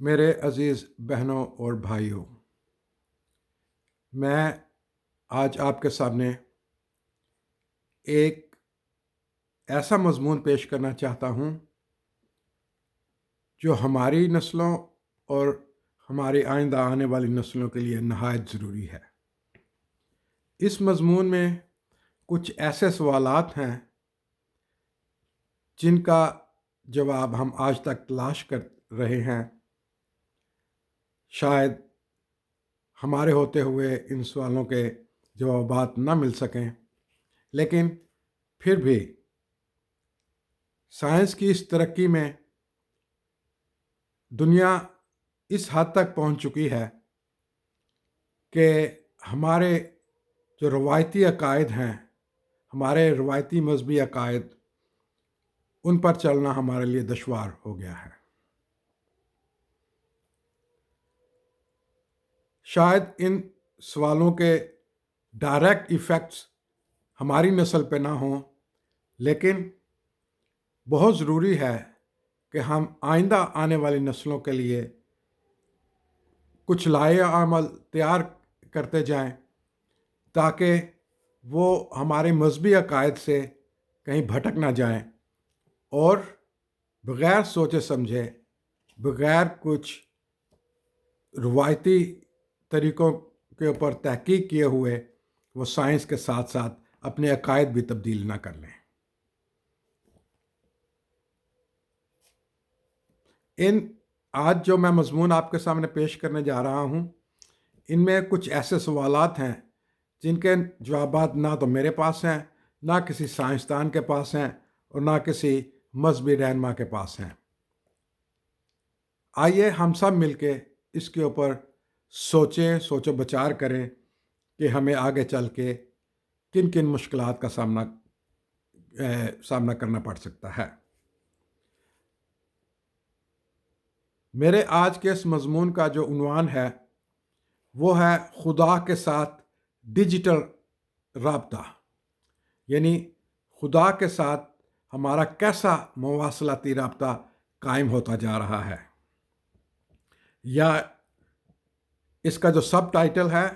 میرے عزیز بہنوں اور بھائیوں، میں آج آپ کے سامنے ایک ایسا مضمون پیش کرنا چاہتا ہوں جو ہماری نسلوں اور ہماری آئندہ آنے والی نسلوں کے لیے نہایت ضروری ہے۔ اس مضمون میں کچھ ایسے سوالات ہیں جن کا جواب ہم آج تک تلاش کر رہے ہیں۔ شاید ہمارے ہوتے ہوئے ان سوالوں کے جوابات نہ مل سکیں، لیکن پھر بھی سائنس کی اس ترقی میں دنیا اس حد تک پہنچ چکی ہے کہ ہمارے جو روایتی عقائد ہیں، ہمارے روایتی مذہبی عقائد، ان پر چلنا ہمارے لیے دشوار ہو گیا ہے۔ شاید ان سوالوں کے ڈائریکٹ ایفیکٹس ہماری نسل پہ نہ ہوں، لیکن بہت ضروری ہے کہ ہم آئندہ آنے والی نسلوں کے لیے کچھ لائحہ عمل تیار کرتے جائیں تاکہ وہ ہمارے مذہبی عقائد سے کہیں بھٹک نہ جائیں اور بغیر سوچے سمجھے، بغیر کچھ روایتی طریقوں کے اوپر تحقیق کیے ہوئے، وہ سائنس کے ساتھ ساتھ اپنے عقائد بھی تبدیل نہ کر لیں۔ آج جو میں مضمون آپ کے سامنے پیش کرنے جا رہا ہوں، ان میں کچھ ایسے سوالات ہیں جن کے جوابات نہ تو میرے پاس ہیں، نہ کسی سائنسدان کے پاس ہیں، اور نہ کسی مذہبی رہنما کے پاس ہیں۔ آئیے ہم سب مل کے اس کے اوپر سوچ و بچار کریں کہ ہمیں آگے چل کے کن کن مشکلات کا سامنا کرنا پڑ سکتا ہے۔ میرے آج کے اس مضمون کا جو عنوان ہے وہ ہے خدا کے ساتھ ڈیجیٹل رابطہ، یعنی خدا کے ساتھ ہمارا کیسا مواصلاتی رابطہ قائم ہوتا جا رہا ہے، یا اس کا جو سب ٹائٹل ہے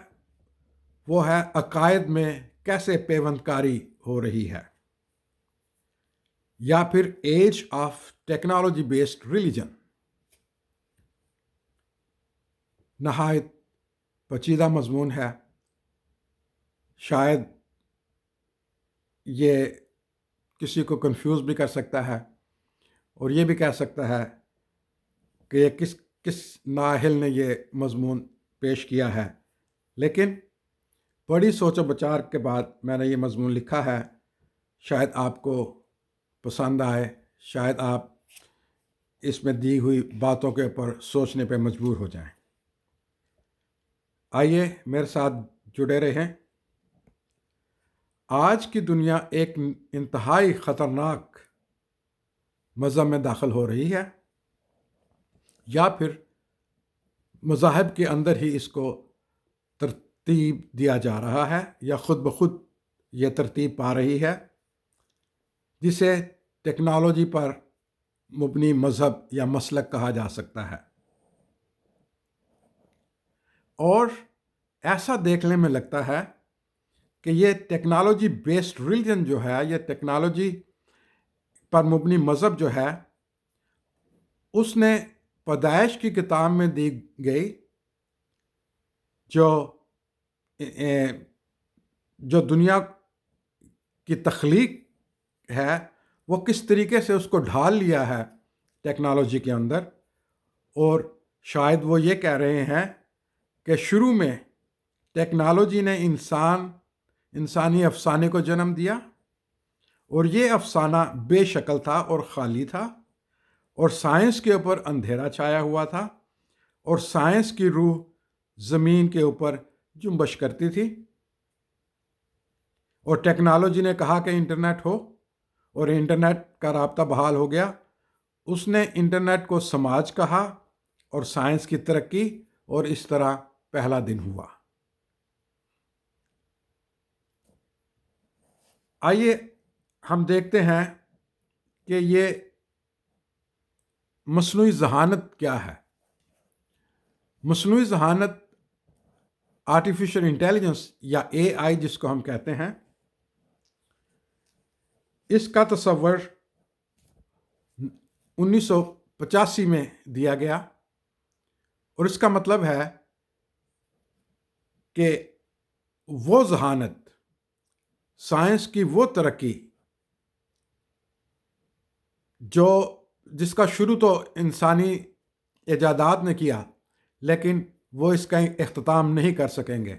وہ ہے عقائد میں کیسے پیوند کاری ہو رہی ہے، یا پھر age of technology based religion. نہایت پیچیدہ مضمون ہے۔ شاید یہ کسی کو کنفیوز بھی کر سکتا ہے، اور یہ بھی کہہ سکتا ہے کہ یہ کس نااہل نے یہ مضمون پیش کیا ہے، لیکن بڑی سوچ و بچار کے بعد میں نے یہ مضمون لکھا ہے۔ شاید آپ کو پسند آئے، شاید آپ اس میں دی ہوئی باتوں کے اوپر سوچنے پہ مجبور ہو جائیں۔ آئیے میرے ساتھ جڑے رہیں۔ آج کی دنیا ایک انتہائی خطرناک مذہب میں داخل ہو رہی ہے، یا پھر مذاہب کے اندر ہی اس کو ترتیب دیا جا رہا ہے، یا خود بخود یہ ترتیب پا رہی ہے، جسے ٹیکنالوجی پر مبنی مذہب یا مسلک کہا جا سکتا ہے۔ اور ایسا دیکھنے میں لگتا ہے کہ یہ ٹیکنالوجی بیسڈ ریلیجن جو ہے، یہ ٹیکنالوجی پر مبنی مذہب جو ہے، اس نے پیدائش کی کتاب میں دی گئی جو دنیا کی تخلیق ہے، وہ کس طریقے سے اس کو ڈھال لیا ہے ٹیکنالوجی کے اندر۔ اور شاید وہ یہ کہہ رہے ہیں کہ شروع میں ٹیکنالوجی نے انسانی افسانے کو جنم دیا، اور یہ افسانہ بے شکل تھا اور خالی تھا، اور سائنس کے اوپر اندھیرا چھایا ہوا تھا، اور سائنس کی روح زمین کے اوپر جنبش کرتی تھی، اور ٹیکنالوجی نے کہا کہ انٹرنیٹ ہو، اور انٹرنیٹ کا رابطہ بحال ہو گیا۔ اس نے انٹرنیٹ کو سماج کہا، اور سائنس کی ترقی، اور اس طرح پہلا دن ہوا۔ آئیے ہم دیکھتے ہیں کہ یہ مصنوعی ذہانت کیا ہے۔ مصنوعی ذہانت، آرٹیفیشل انٹیلیجنس یا اے آئی جس کو ہم کہتے ہیں، اس کا تصور 1985 میں دیا گیا، اور اس کا مطلب ہے کہ وہ ذہانت، سائنس کی وہ ترقی جس کا شروع تو انسانی ایجادات نے کیا، لیکن وہ اس کا اختتام نہیں کر سکیں گے،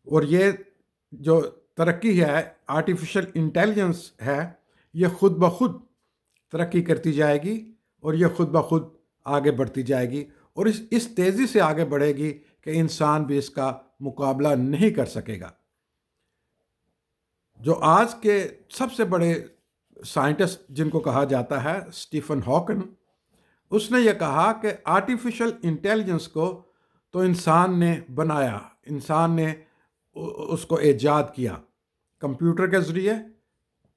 اور یہ جو ترقی ہے، آرٹیفیشل انٹیلیجنس ہے، یہ خود بخود ترقی کرتی جائے گی، اور یہ خود بخود آگے بڑھتی جائے گی، اور اس تیزی سے آگے بڑھے گی کہ انسان بھی اس کا مقابلہ نہیں کر سکے گا۔ جو آج کے سب سے بڑے سائنٹسٹ جن کو کہا جاتا ہے، اسٹیفن ہاکن، اس نے یہ کہا کہ آرٹیفیشل انٹیلیجنس کو تو انسان نے بنایا، انسان نے اس کو ایجاد کیا کمپیوٹر کے ذریعے،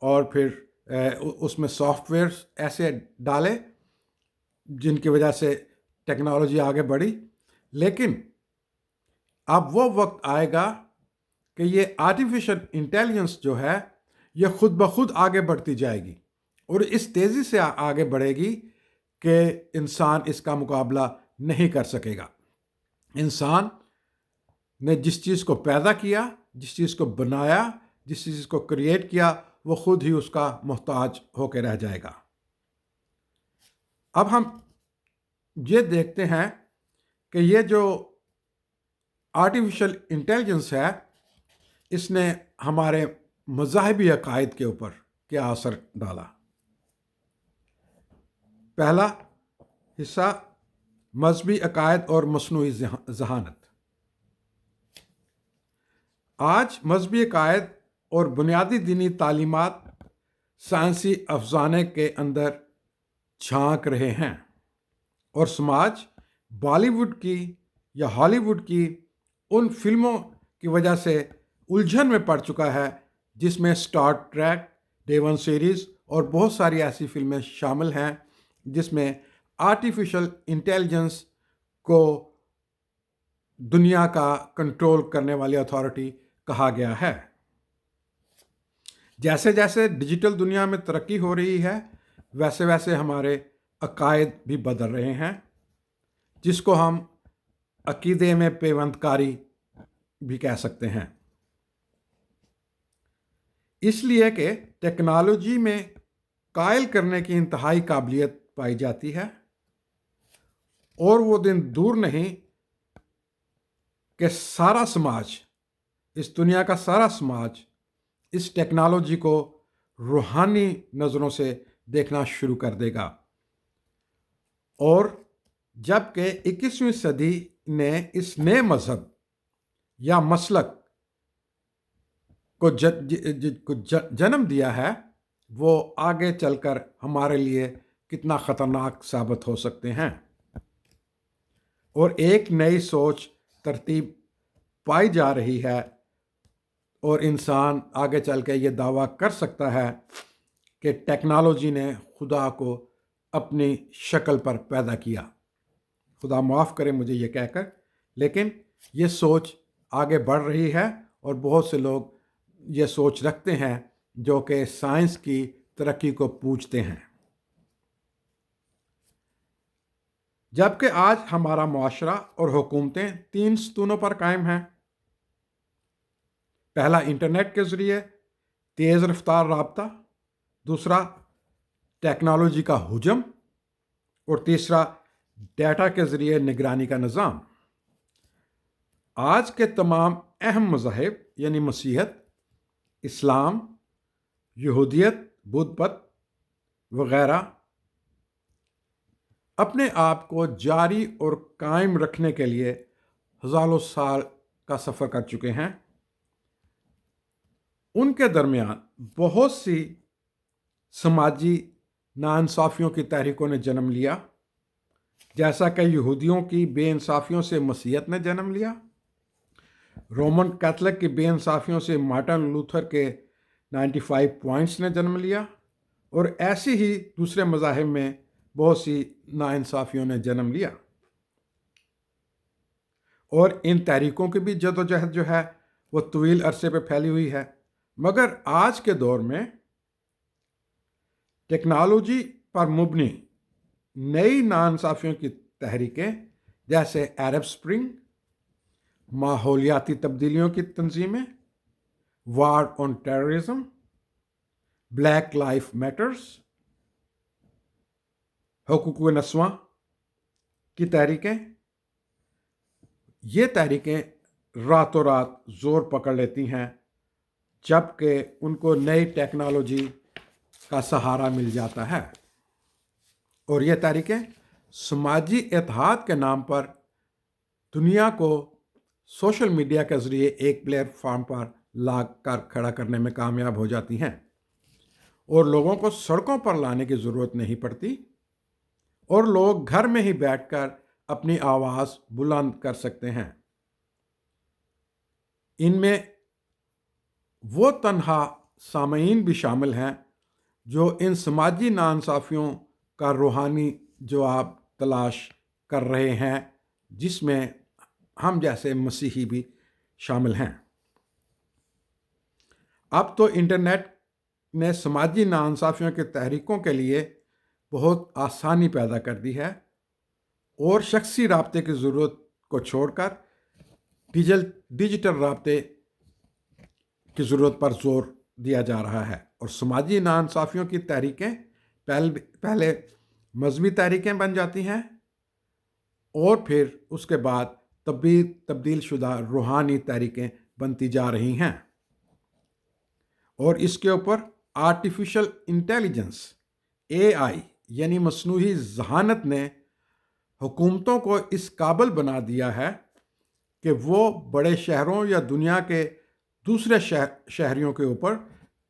اور پھر اس میں سافٹ ویئر ایسے ڈالے جن کی وجہ سے ٹیکنالوجی آگے بڑھی، لیکن اب وہ وقت آئے گا کہ یہ آرٹیفیشل انٹیلیجنس جو ہے یہ خود بخود آگے بڑھتی جائے گی، اور اس تیزی سے آگے بڑھے گی کہ انسان اس کا مقابلہ نہیں کر سکے گا۔ انسان نے جس چیز کو پیدا کیا، جس چیز کو بنایا، جس چیز کو کریٹ کیا، وہ خود ہی اس کا محتاج ہو کے رہ جائے گا۔ اب ہم یہ دیکھتے ہیں کہ یہ جو آرٹیفیشل انٹیلیجنس ہے، اس نے ہمارے مذاہبی عقائد کے اوپر کیا اثر ڈالا۔ پہلا حصہ، مذہبی عقائد اور مصنوعی ذہانت۔ آج مذہبی عقائد اور بنیادی دینی تعلیمات سائنسی افسانے کے اندر جھانک رہے ہیں، اور سماج بالی ووڈ کی یا ہالی ووڈ کی ان فلموں کی وجہ سے الجھن میں پڑ چکا ہے جس میں اسٹار ٹریک، ڈے 1 سیریز اور بہت ساری ایسی فلمیں شامل ہیں جس میں آرٹیفیشل انٹیلیجنس کو دنیا کا کنٹرول کرنے والی اتھارٹی کہا گیا ہے۔ جیسے جیسے ڈیجیٹل دنیا میں ترقی ہو رہی ہے، ویسے ویسے ہمارے عقائد بھی بدل رہے ہیں، جس کو ہم عقیدے میں پیوند کاری بھی کہہ سکتے ہیں، اس لیے کہ ٹیکنالوجی میں قائل کرنے کی انتہائی قابلیت پائی جاتی ہے، اور وہ دن دور نہیں کہ سارا سماج، اس دنیا کا سارا سماج اس ٹیکنالوجی کو روحانی نظروں سے دیکھنا شروع کر دے گا، اور جب کہ 21ویں صدی نے اس نئے مذہب یا مسلک کو جنم دیا ہے، وہ آگے چل کر ہمارے لیے کتنا خطرناک ثابت ہو سکتے ہیں، اور ایک نئی سوچ ترتیب پائی جا رہی ہے، اور انسان آگے چل کے یہ دعویٰ کر سکتا ہے کہ ٹیکنالوجی نے خدا کو اپنی شکل پر پیدا کیا۔ خدا معاف کرے مجھے یہ کہہ کر، لیکن یہ سوچ آگے بڑھ رہی ہے، اور بہت سے لوگ یہ سوچ رکھتے ہیں جو کہ سائنس کی ترقی کو پوجتے ہیں۔ جبکہ آج ہمارا معاشرہ اور حکومتیں 3 ستونوں پر قائم ہیں۔ پہلا، انٹرنیٹ کے ذریعے تیز رفتار رابطہ، دوسرا ٹیکنالوجی کا ہجوم، اور تیسرا ڈیٹا کے ذریعے نگرانی کا نظام۔ آج کے تمام اہم مذاہب یعنی مسیحیت، اسلام، یہودیت، بدھ مت وغیرہ اپنے آپ کو جاری اور قائم رکھنے کے لیے ہزاروں سال کا سفر کر چکے ہیں۔ ان کے درمیان بہت سی سماجی ناانصافیوں کی تحریکوں نے جنم لیا، جیسا کہ یہودیوں کی بے انصافیوں سے مسیحیت نے جنم لیا، رومن کیتھولک کی بے انصافیوں سے مارٹن لوتھر کے 95 پوائنٹس نے جنم لیا، اور ایسی ہی دوسرے مذاہب میں بہت سی ناانصافیوں نے جنم لیا۔ اور ان تحریکوں کی بھی جدوجہد جو ہے وہ طویل عرصے پہ پھیلی ہوئی ہے، مگر آج کے دور میں ٹیکنالوجی پر مبنی نئی ناانصافیوں کی تحریکیں جیسے عرب سپرنگ، ماحولیاتی تبدیلیوں کی تنظیمیں، وار آن ٹیررزم، بلیک لائف میٹرز، حقوق نسواں کی تحریکیں، یہ تحریکیں راتوں رات زور پکڑ لیتی ہیں جبکہ ان کو نئی ٹیکنالوجی کا سہارا مل جاتا ہے، اور یہ تحریکیں سماجی اتحاد کے نام پر دنیا کو سوشل میڈیا کے ذریعے ایک پلیٹ فارم پر لا کر کھڑا کرنے میں کامیاب ہو جاتی ہیں، اور لوگوں کو سڑکوں پر لانے کی ضرورت نہیں پڑتی، اور لوگ گھر میں ہی بیٹھ کر اپنی آواز بلند کر سکتے ہیں۔ ان میں وہ تنہا سامعین بھی شامل ہیں جو ان سماجی ناانصافیوں کا روحانی جواب تلاش کر رہے ہیں، جس میں ہم جیسے مسیحی بھی شامل ہیں۔ اب تو انٹرنیٹ نے سماجی ناانصافیوں کے تحریکوں کے لیے بہت آسانی پیدا کر دی ہے، اور شخصی رابطے کی ضرورت کو چھوڑ کر ڈیجیٹل رابطے کی ضرورت پر زور دیا جا رہا ہے، اور سماجی ناانصافیوں کی تحریکیں پہلے مذہبی تحریکیں بن جاتی ہیں، اور پھر اس کے بعد تبدیل شدہ روحانی تحریکیں بنتی جا رہی ہیں، اور اس کے اوپر آرٹیفیشل انٹیلیجنس AI یعنی مصنوعی ذہانت نے حکومتوں کو اس قابل بنا دیا ہے کہ وہ بڑے شہروں یا دنیا کے دوسرے شہریوں کے اوپر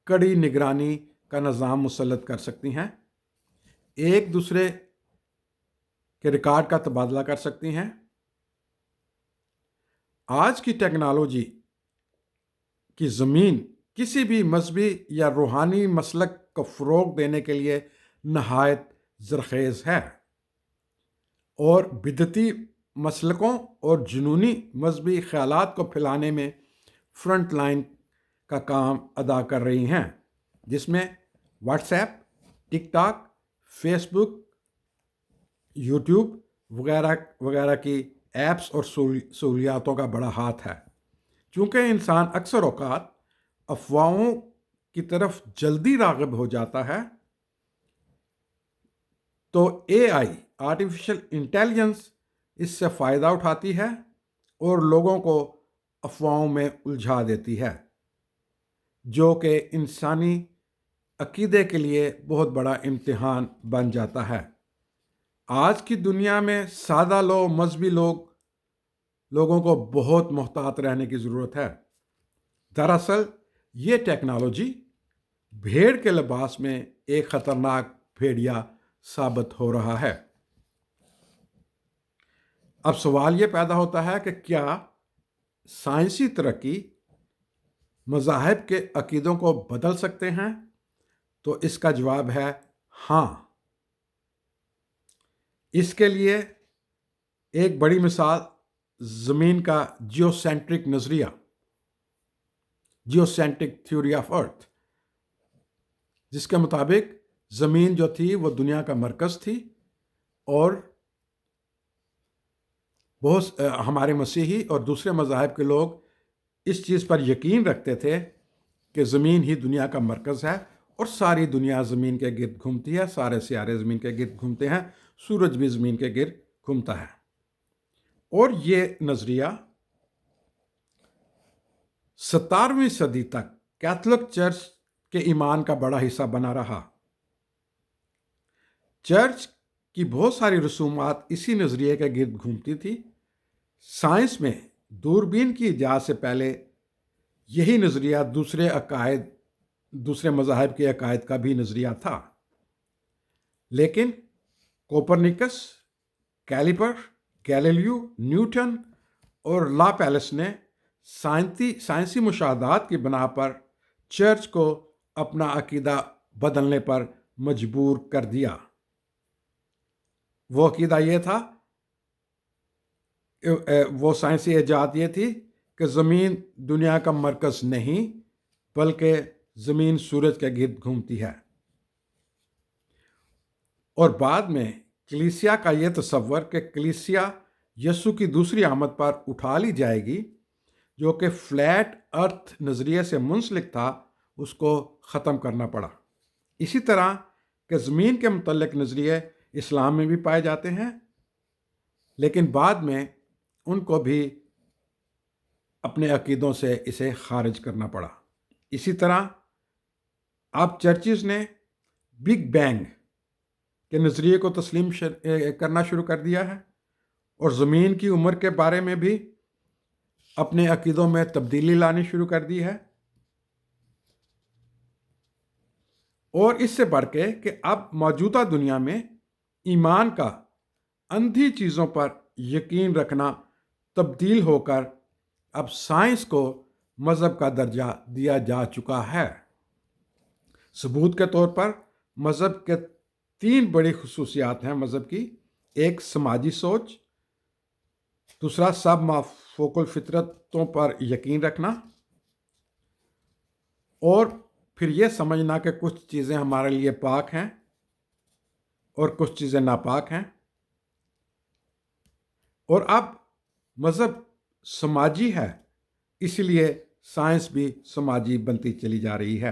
کڑی نگرانی کا نظام مسلط کر سکتی ہیں، ایک دوسرے کے ریکارڈ کا تبادلہ کر سکتی ہیں۔ آج کی ٹیکنالوجی کی زمین کسی بھی مذہبی یا روحانی مسلک کو فروغ دینے کے لیے نہایت زرخیز ہے، اور بدعتی مسلکوں اور جنونی مذہبی خیالات کو پھیلانے میں فرنٹ لائن کا کام ادا کر رہی ہیں، جس میں واٹس ایپ، ٹک ٹاک، فیس بک، یوٹیوب وغیرہ وغیرہ کی ایپس اور سہولیاتوں کا بڑا ہاتھ ہے۔ چونکہ انسان اکثر اوقات افواہوں کی طرف جلدی راغب ہو جاتا ہے، تو AI آرٹیفیشل انٹیلیجنس اس سے فائدہ اٹھاتی ہے اور لوگوں کو افواہوں میں الجھا دیتی ہے، جو کہ انسانی عقیدے کے لیے بہت بڑا امتحان بن جاتا ہے۔ آج کی دنیا میں سادہ مذہبی لوگوں کو بہت محتاط رہنے کی ضرورت ہے۔ دراصل یہ ٹیکنالوجی بھیڑ کے لباس میں ایک خطرناک بھیڑیا ثابت ہو رہا ہے۔ اب سوال یہ پیدا ہوتا ہے کہ کیا سائنسی ترقی مذاہب کے عقیدوں کو بدل سکتے ہیں؟ تو اس کا جواب ہے ہاں۔ اس کے لیے ایک بڑی مثال زمین کا جیو سینٹرک نظریہ، geocentric theory of earth, جس کے مطابق زمین جو تھی وہ دنیا کا مرکز تھی، اور بہت ہمارے مسیحی اور دوسرے مذاہب کے لوگ اس چیز پر یقین رکھتے تھے کہ زمین ہی دنیا کا مرکز ہے، اور ساری دنیا زمین کے گرد گھومتی ہے، سارے سیارے زمین کے گرد گھومتے ہیں، سورج بھی زمین کے گرد گھومتا ہے۔ اور یہ نظریہ 17ویں صدی تک کیتھولک چرچ کے ایمان کا بڑا حصہ بنا رہا۔ چرچ کی بہت ساری رسومات اسی نظریے کے گرد گھومتی تھی۔ سائنس میں دوربین کی ایجاد سے پہلے یہی نظریہ دوسرے مذاہب کے عقائد کا بھی نظریہ تھا، لیکن کوپرنیکس، کیلیپر، گیلیلیو، نیوٹن اور لا پیلس نے سائنسی مشاہدات کی بنا پر چرچ کو اپنا عقیدہ بدلنے پر مجبور کر دیا۔ وہ عقیدہ یہ تھا وہ سائنسی ایجاد یہ تھی کہ زمین دنیا کا مرکز نہیں بلکہ زمین سورج کے گرد گھومتی ہے، اور بعد میں کلیسیا کا یہ تصور کہ کلیسیا یسوع کی دوسری آمد پر اٹھا لی جائے گی، جو کہ فلیٹ ارتھ نظریے سے منسلک تھا، اس کو ختم کرنا پڑا۔ اسی طرح کہ زمین کے متعلق نظریے اسلام میں بھی پائے جاتے ہیں، لیکن بعد میں ان کو بھی اپنے عقیدوں سے اسے خارج کرنا پڑا۔ اسی طرح اب چرچز نے بگ بینگ کے نظریے کو تسلیم کرنا شروع کر دیا ہے، اور زمین کی عمر کے بارے میں بھی اپنے عقیدوں میں تبدیلی لانی شروع کر دی ہے۔ اور اس سے بڑھ کے کہ اب موجودہ دنیا میں ایمان کا اندھی چیزوں پر یقین رکھنا تبدیل ہو کر اب سائنس کو مذہب کا درجہ دیا جا چکا ہے۔ ثبوت کے طور پر مذہب کے 3 بڑی خصوصیات ہیں مذہب کی: ایک سماجی سوچ، دوسرا سب مافوق الفطرتوں پر یقین رکھنا، اور پھر یہ سمجھنا کہ کچھ چیزیں ہمارے لیے پاک ہیں اور کچھ چیزیں ناپاک ہیں۔ اور اب مذہب سماجی ہے، اس لیے سائنس بھی سماجی بنتی چلی جا رہی ہے۔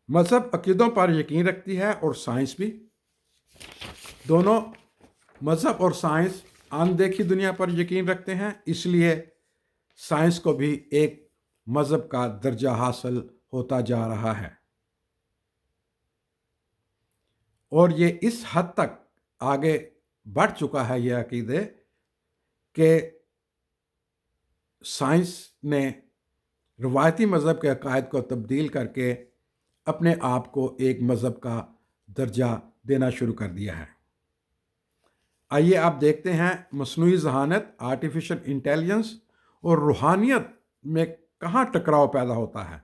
مذہب عقیدوں پر یقین رکھتی ہے اور سائنس بھی، دونوں مذہب اور سائنس اندیکھی دنیا پر یقین رکھتے ہیں، اس لیے سائنس کو بھی ایک مذہب کا درجہ حاصل ہوتا جا رہا ہے۔ اور یہ اس حد تک آگے بڑھ چکا ہے یہ عقیدے کہ سائنس نے روایتی مذہب کے عقائد کو تبدیل کر کے اپنے آپ کو ایک مذہب کا درجہ دینا شروع کر دیا ہے۔ آئیے آپ دیکھتے ہیں مصنوعی ذہانت، آرٹیفیشل انٹیلیجنس اور روحانیت میں کہاں ٹکراؤ پیدا ہوتا ہے۔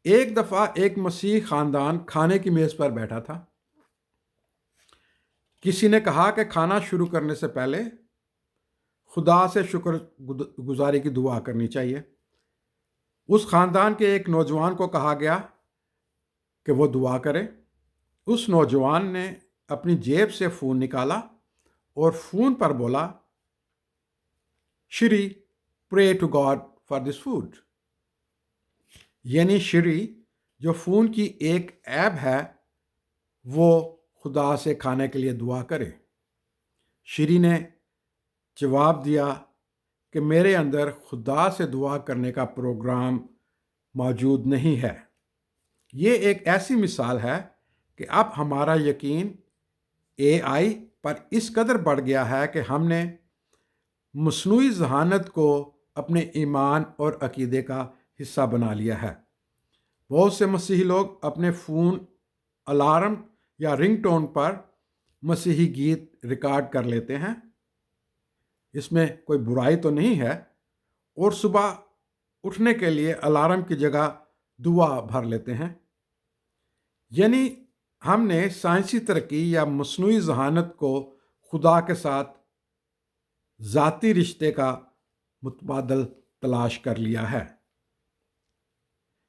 ایک دفعہ ایک مسیحی خاندان کھانے کی میز پر بیٹھا تھا۔ کسی نے کہا کہ کھانا شروع کرنے سے پہلے خدا سے شکر گزاری کی دعا کرنی چاہیے۔ اس خاندان کے ایک نوجوان کو کہا گیا کہ وہ دعا کرے۔ اس نوجوان نے اپنی جیب سے فون نکالا اور فون پر بولا، Shri pray to God for this food, یعنی شری جو فون کی ایک ایپ ہے وہ خدا سے کھانے کے لیے دعا کرے۔ شری نے جواب دیا کہ میرے اندر خدا سے دعا کرنے کا پروگرام موجود نہیں ہے۔ یہ ایک ایسی مثال ہے کہ اب ہمارا یقین اے آئی پر اس قدر بڑھ گیا ہے کہ ہم نے مصنوعی ذہانت کو اپنے ایمان اور عقیدے کا حصہ بنا لیا ہے۔ بہت سے مسیحی لوگ اپنے فون الارم یا رنگ ٹون پر مسیحی گیت ریکارڈ کر لیتے ہیں، اس میں کوئی برائی تو نہیں ہے، اور صبح اٹھنے کے لیے الارم کی جگہ دعا بھر لیتے ہیں۔ یعنی ہم نے سائنسی ترقی یا مصنوعی ذہانت کو خدا کے ساتھ ذاتی رشتے کا متبادل تلاش کر لیا ہے،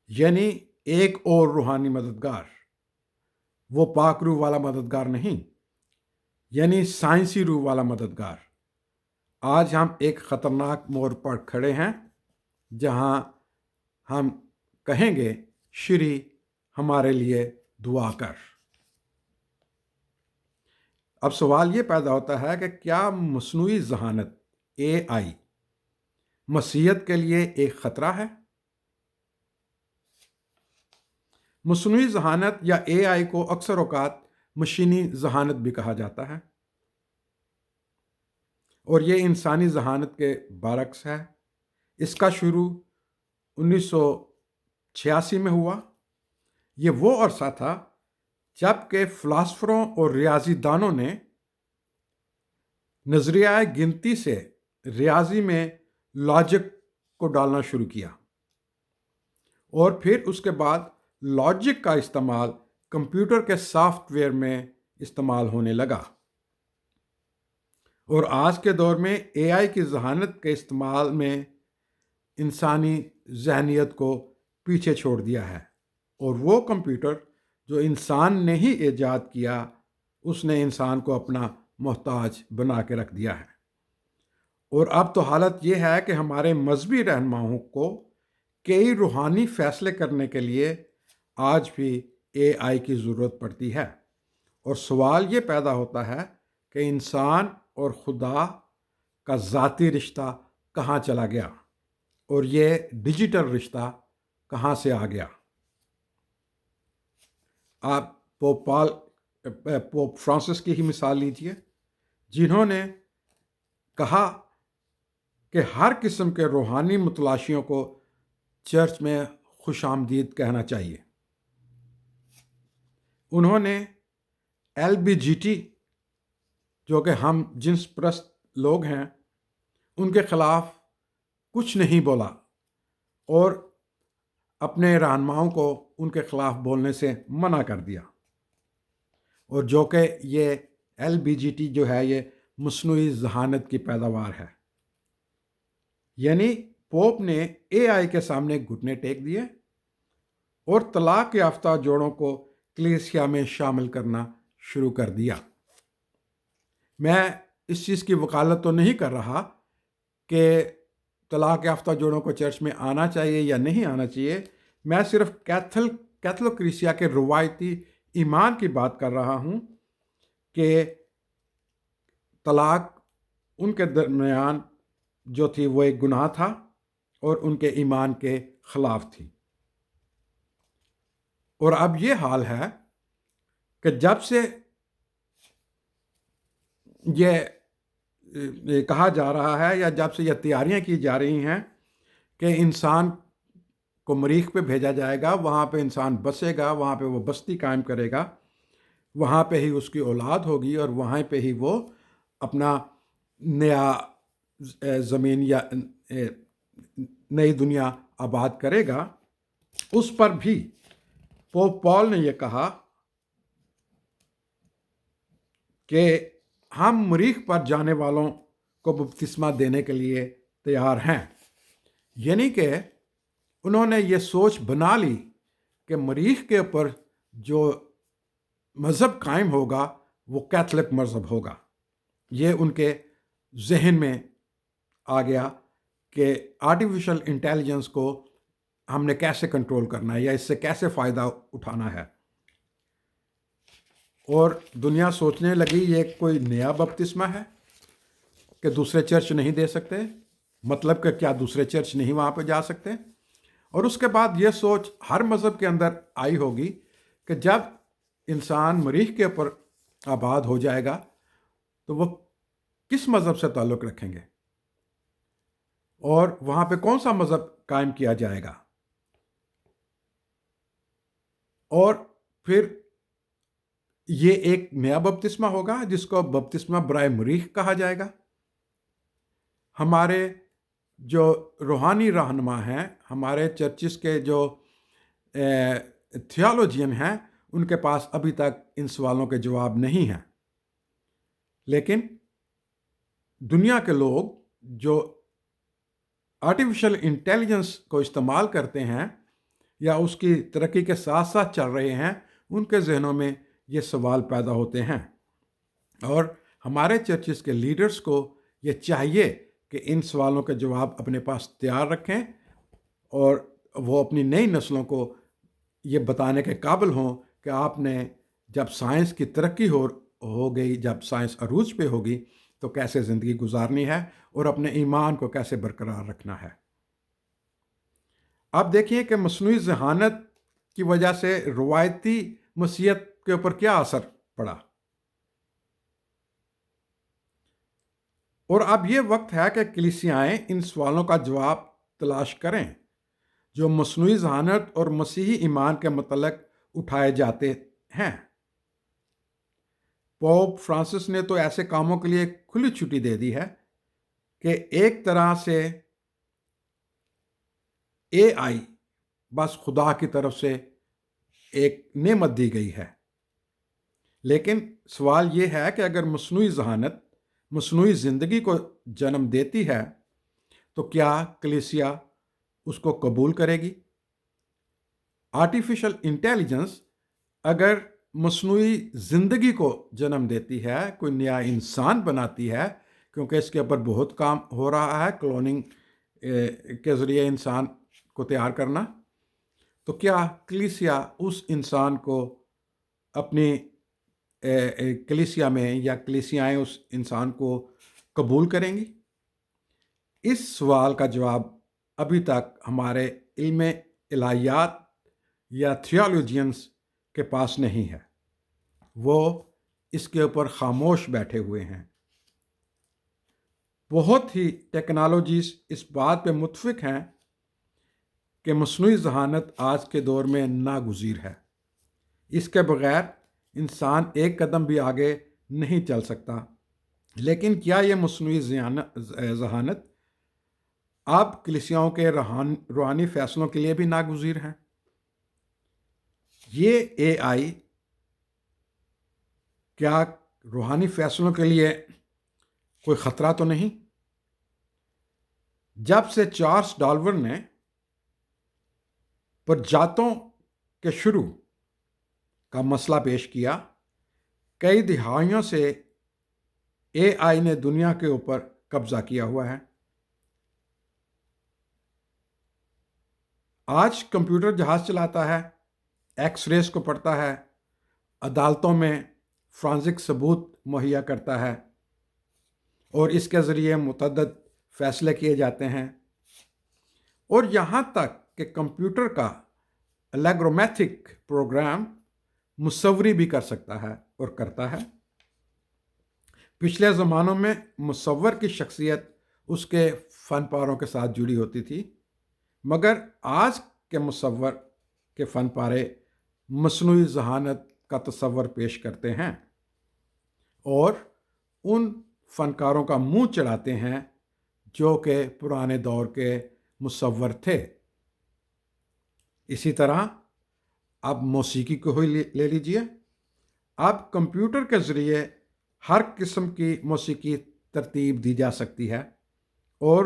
یعنی ایک اور روحانی مددگار، وہ پاک روح والا مددگار نہیں، یعنی سائنسی روح والا مددگار۔ آج ہم ایک خطرناک موڑ پر کھڑے ہیں جہاں ہم کہیں گے، شری ہمارے لیے دعا کر۔ اب سوال یہ پیدا ہوتا ہے کہ کیا مصنوعی ذہانت اے آئی مسیحیت کے لیے ایک خطرہ ہے؟ مصنوعی ذہانت یا اے آئی کو اکثر اوقات مشینی ذہانت بھی کہا جاتا ہے، اور یہ انسانی ذہانت کے برعکس ہے۔ اس کا شروع 1986 میں ہوا۔ یہ وہ عرصہ تھا جب کہ فلاسفروں اور ریاضی دانوں نے نظریہ گنتی سے ریاضی میں لاجک کو ڈالنا شروع کیا، اور پھر اس کے بعد لاجک کا استعمال کمپیوٹر کے سافٹ ویئر میں استعمال ہونے لگا، اور آج کے دور میں اے آئی کی ذہانت کے استعمال میں انسانی ذہنیت کو پیچھے چھوڑ دیا ہے، اور وہ کمپیوٹر جو انسان نے ہی ایجاد کیا، اس نے انسان کو اپنا محتاج بنا کے رکھ دیا ہے۔ اور اب تو حالت یہ ہے کہ ہمارے مذہبی رہنماؤں کو کئی روحانی فیصلے کرنے کے لیے آج بھی اے آئی کی ضرورت پڑتی ہے، اور سوال یہ پیدا ہوتا ہے کہ انسان اور خدا کا ذاتی رشتہ کہاں چلا گیا، اور یہ ڈیجیٹل رشتہ کہاں سے آ گیا۔ آپ پوپ فرانسس کی ہی مثال لیجئے، جنہوں نے کہا کہ ہر قسم کے روحانی متلاشیوں کو چرچ میں خوش آمدید کہنا چاہیے۔ انہوں نے LBGT جو کہ ہم جنس پرست لوگ ہیں ان کے خلاف کچھ نہیں بولا، اور اپنے رہنماؤں کو ان کے خلاف بولنے سے منع کر دیا، اور جو کہ یہ LBGT جو ہے یہ مصنوعی ذہانت کی پیداوار ہے۔ یعنی پوپ نے اے آئی کے سامنے گھٹنے ٹیک دیے اور طلاق یافتہ جوڑوں کو کلیسیا میں شامل کرنا شروع کر دیا۔ میں اس چیز کی وکالت تو نہیں کر رہا کہ طلاق یافتہ جوڑوں کو چرچ میں آنا چاہیے یا نہیں آنا چاہیے، میں صرف کیتھولک کلیسیا کے روایتی ایمان کی بات کر رہا ہوں کہ طلاق ان کے درمیان جو تھی وہ ایک گناہ تھا اور ان کے ایمان کے خلاف تھی۔ اور اب یہ حال ہے کہ جب سے یہ کہا جا رہا ہے یا جب سے یہ تیاریاں کی جا رہی ہیں کہ انسان کو مریخ پہ بھیجا جائے گا، وہاں پہ انسان بسے گا، وہاں پہ وہ بستی قائم کرے گا، وہاں پہ ہی اس کی اولاد ہوگی، اور وہاں پہ ہی وہ اپنا نیا زمین یا نئی دنیا آباد کرے گا، اس پر بھی پوپ پال نے یہ کہا کہ ہم مریخ پر جانے والوں کو بپتسمہ دینے کے لیے تیار ہیں۔ یعنی کہ انہوں نے یہ سوچ بنا لی کہ مریخ کے اوپر جو مذہب قائم ہوگا وہ کیتھولک مذہب ہوگا۔ یہ ان کے ذہن میں آ گیا کہ آرٹیفیشل انٹیلیجنس کو ہم نے کیسے کنٹرول کرنا ہے یا اس سے کیسے فائدہ اٹھانا ہے، اور دنیا سوچنے لگی یہ کوئی نیا بپتسمہ ہے کہ دوسرے چرچ نہیں دے سکتے، مطلب کہ کیا دوسرے چرچ نہیں وہاں پہ جا سکتے؟ اور اس کے بعد یہ سوچ ہر مذہب کے اندر آئی ہوگی کہ جب انسان مریخ کے اوپر آباد ہو جائے گا تو وہ کس مذہب سے تعلق رکھیں گے، اور وہاں پہ کون سا مذہب قائم کیا جائے گا، اور پھر یہ ایک نیا بپتسمہ ہوگا جس کو بپتسمہ برائے مریخ کہا جائے گا۔ ہمارے جو روحانی رہنما ہیں، ہمارے چرچز کے جو تھیولوجین ہیں، ان کے پاس ابھی تک ان سوالوں کے جواب نہیں ہیں، لیکن دنیا کے لوگ جو آرٹیفیشل انٹیلیجنس کو استعمال کرتے ہیں یا اس کی ترقی کے ساتھ ساتھ چل رہے ہیں، ان کے ذہنوں میں یہ سوال پیدا ہوتے ہیں، اور ہمارے چرچز کے لیڈرز کو یہ چاہیے کہ ان سوالوں کے جواب اپنے پاس تیار رکھیں، اور وہ اپنی نئی نسلوں کو یہ بتانے کے قابل ہوں کہ آپ نے جب سائنس کی ترقی ہو گئی، جب سائنس عروج پہ ہوگی تو کیسے زندگی گزارنی ہے اور اپنے ایمان کو کیسے برقرار رکھنا ہے۔ اب دیکھیے کہ مصنوعی ذہانت کی وجہ سے روایتی مسیحیت کے اوپر کیا اثر پڑا، اور اب یہ وقت ہے کہ کلیسیائیں ان سوالوں کا جواب تلاش کریں جو مصنوعی ذہانت اور مسیحی ایمان کے متعلق اٹھائے جاتے ہیں۔ پوپ فرانسس نے تو ایسے کاموں کے لیے کھلی چھٹی دے دی ہے کہ ایک طرح سے اے آئی بس خدا کی طرف سے ایک نعمت دی گئی ہے، لیکن سوال یہ ہے کہ اگر مصنوعی ذہانت مصنوعی زندگی کو جنم دیتی ہے تو کیا کلیسیا اس کو قبول کرے گی؟ آرٹیفیشل انٹیلیجنس اگر مصنوعی زندگی کو جنم دیتی ہے، کوئی نیا انسان بناتی ہے، کیونکہ اس کے اوپر بہت کام ہو رہا ہے، کلوننگ کے ذریعے انسان کو تیار کرنا، تو کیا کلیسیا اس انسان کو اپنی کلیسیا میں، یا کلیسیائیں اس انسان کو قبول کریں گی؟ اس سوال کا جواب ابھی تک ہمارے علم الہیات یا تھیولوجینس کے پاس نہیں ہے، وہ اس کے اوپر خاموش بیٹھے ہوئے ہیں۔ بہت ہی ٹیکنالوجیز اس بات پہ متفق ہیں کہ مصنوعی ذہانت آج کے دور میں ناگزیر ہے، اس کے بغیر انسان ایک قدم بھی آگے نہیں چل سکتا۔ لیکن کیا یہ مصنوعی ذہانت اب کلیسیاؤں کے روحانی فیصلوں کے لیے بھی ناگزیر ہیں؟ یہ اے آئی کیا روحانی فیصلوں کے لیے کوئی خطرہ تو نہیں؟ جب سے چارلس ڈارون نے پرجاتوں کے شروع کا مسئلہ پیش کیا، کئی دہائیوں سے اے آئی نے دنیا کے اوپر قبضہ کیا ہوا ہے۔ آج کمپیوٹر جہاز چلاتا ہے، ایکس ریز کو پڑھتا ہے، عدالتوں میں فرانزک ثبوت مہیا کرتا ہے، اور اس کے ذریعے متعدد فیصلے کیے جاتے ہیں، اور یہاں تک کہ کمپیوٹر کا الیگرومیٹک پروگرام مصوری بھی کر سکتا ہے اور کرتا ہے۔ پچھلے زمانوں میں مصور کی شخصیت اس کے فن پاروں کے ساتھ جڑی ہوتی تھی، مگر آج کے مصور کے فن پارے مصنوعی ذہانت کا تصور پیش کرتے ہیں اور ان فنکاروں کا منہ چڑھاتے ہیں جو کہ پرانے دور کے مصور تھے۔ اسی طرح اب موسیقی کو ہی لے لیجئے، اب کمپیوٹر کے ذریعے ہر قسم کی موسیقی ترتیب دی جا سکتی ہے، اور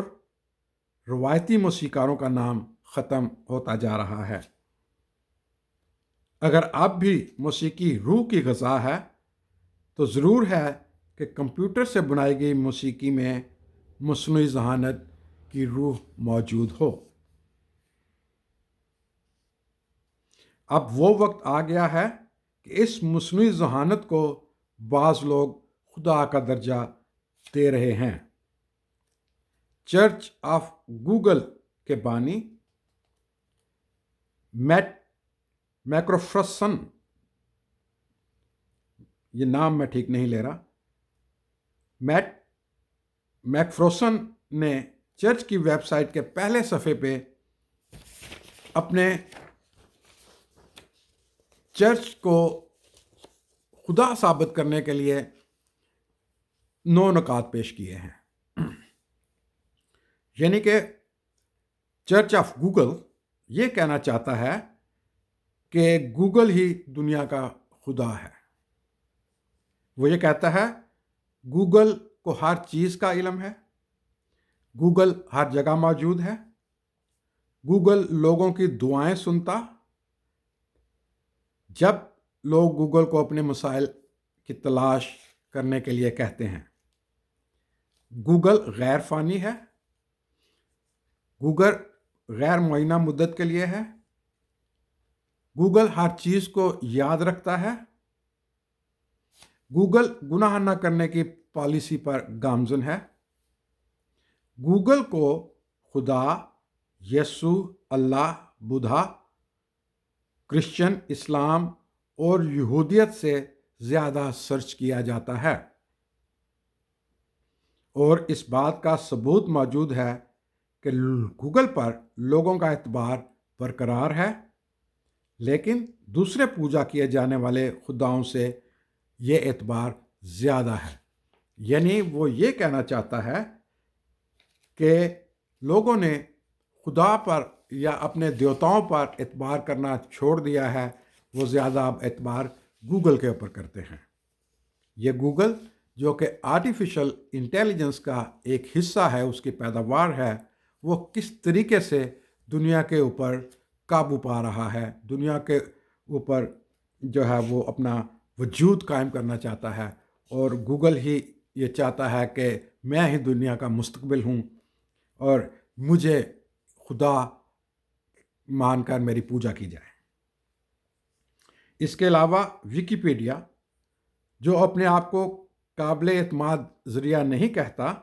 روایتی موسیقاروں کا نام ختم ہوتا جا رہا ہے۔ اگر اب بھی موسیقی روح کی غذا ہے تو ضرور ہے کہ کمپیوٹر سے بنائی گئی موسیقی میں مصنوعی ذہانت کی روح موجود ہو۔ اب وہ وقت آ گیا ہے کہ اس مصنوعی ذہانت کو بعض لوگ خدا کا درجہ دے رہے ہیں۔ چرچ آف گوگل کے بانی میکروفرسن، یہ نام میں ٹھیک نہیں لے رہا، میکفروسن نے چرچ کی ویب سائٹ کے پہلے صفحے پہ اپنے چرچ کو خدا ثابت کرنے کے لیے 9 نکات پیش کیے ہیں۔ یعنی کہ چرچ آف گوگل یہ کہنا چاہتا ہے کہ گوگل ہی دنیا کا خدا ہے۔ وہ یہ کہتا ہے گوگل کو ہر چیز کا علم ہے، گوگل ہر جگہ موجود ہے، گوگل لوگوں کی دعائیں سنتا۔ جب لوگ گوگل کو اپنے مسائل کی تلاش کرنے کے لیے کہتے ہیں، گوگل غیر فانی ہے، گوگل غیر معینہ مدت کے لیے ہے، گوگل ہر چیز کو یاد رکھتا ہے، گوگل گناہ نہ کرنے کی پالیسی پر گامزن ہے، گوگل کو خدا، یسوع، اللہ، بدھا، کرسچن، اسلام اور یہودیت سے زیادہ سرچ کیا جاتا ہے، اور اس بات کا ثبوت موجود ہے کہ گوگل پر لوگوں کا اعتبار برقرار ہے، لیکن دوسرے پوجا کیے جانے والے خداؤں سے یہ اعتبار زیادہ ہے۔ یعنی وہ یہ کہنا چاہتا ہے کہ لوگوں نے خدا پر یا اپنے دیوتاؤں پر اعتبار کرنا چھوڑ دیا ہے، وہ زیادہ اب اعتبار گوگل کے اوپر کرتے ہیں۔ یہ گوگل جو کہ آرٹیفیشل انٹیلیجنس کا ایک حصہ ہے، اس کی پیداوار ہے، وہ کس طریقے سے دنیا کے اوپر قابو پا رہا ہے، دنیا کے اوپر جو ہے وہ اپنا وجود قائم کرنا چاہتا ہے، اور گوگل ہی یہ چاہتا ہے کہ میں ہی دنیا کا مستقبل ہوں اور مجھے خدا مان کر میری پوجا کی جائے۔ اس کے علاوہ ویکیپیڈیا جو اپنے آپ کو قابل اعتماد ذریعہ نہیں کہتا،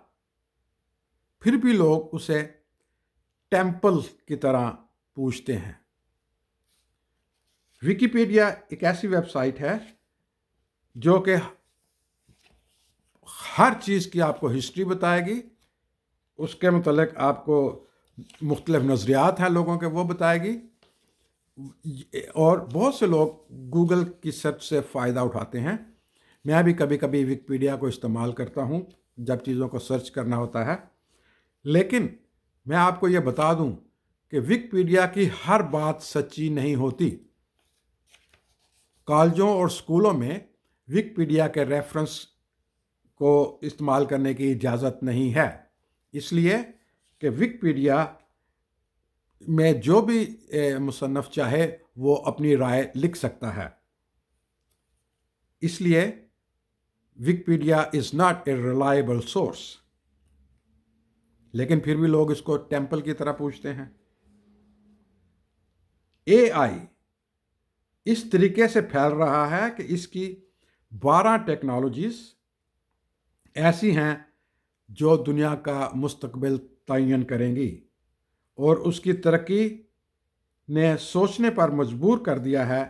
پھر بھی لوگ اسے ٹیمپل کی طرح پوجتے ہیں۔ ویکیپیڈیا ایک ایسی ویب سائٹ ہے جو کہ ہر چیز کی آپ کو ہسٹری بتائے گی، اس کے متعلق آپ کو مختلف نظریات ہیں لوگوں کے وہ بتائے گی، اور بہت سے لوگ گوگل کی سرچ سے فائدہ اٹھاتے ہیں۔ میں بھی کبھی کبھی ویکیپیڈیا کو استعمال کرتا ہوں جب چیزوں کو سرچ کرنا ہوتا ہے، لیکن میں آپ کو یہ بتا دوں کہ ویکیپیڈیا کی ہر بات سچی نہیں ہوتی۔ کالجوں اور اسکولوں میں ویکیپیڈیا کے ریفرنس کو استعمال کرنے کی اجازت نہیں ہے، اس لیے کہ ویکیپیڈیا میں جو بھی مصنف چاہے وہ اپنی رائے لکھ سکتا ہے، اس لیے Wikipedia is not a reliable source, لیکن پھر بھی لوگ اس کو ٹیمپل کی طرح پوچھتے ہیں۔ اے آئی اس طریقے سے پھیل رہا ہے کہ اس کی 12 ٹیکنالوجیز ایسی ہیں جو دنیا کا مستقبل تعین کریں گی، اور اس کی ترقی نے سوچنے پر مجبور کر دیا ہے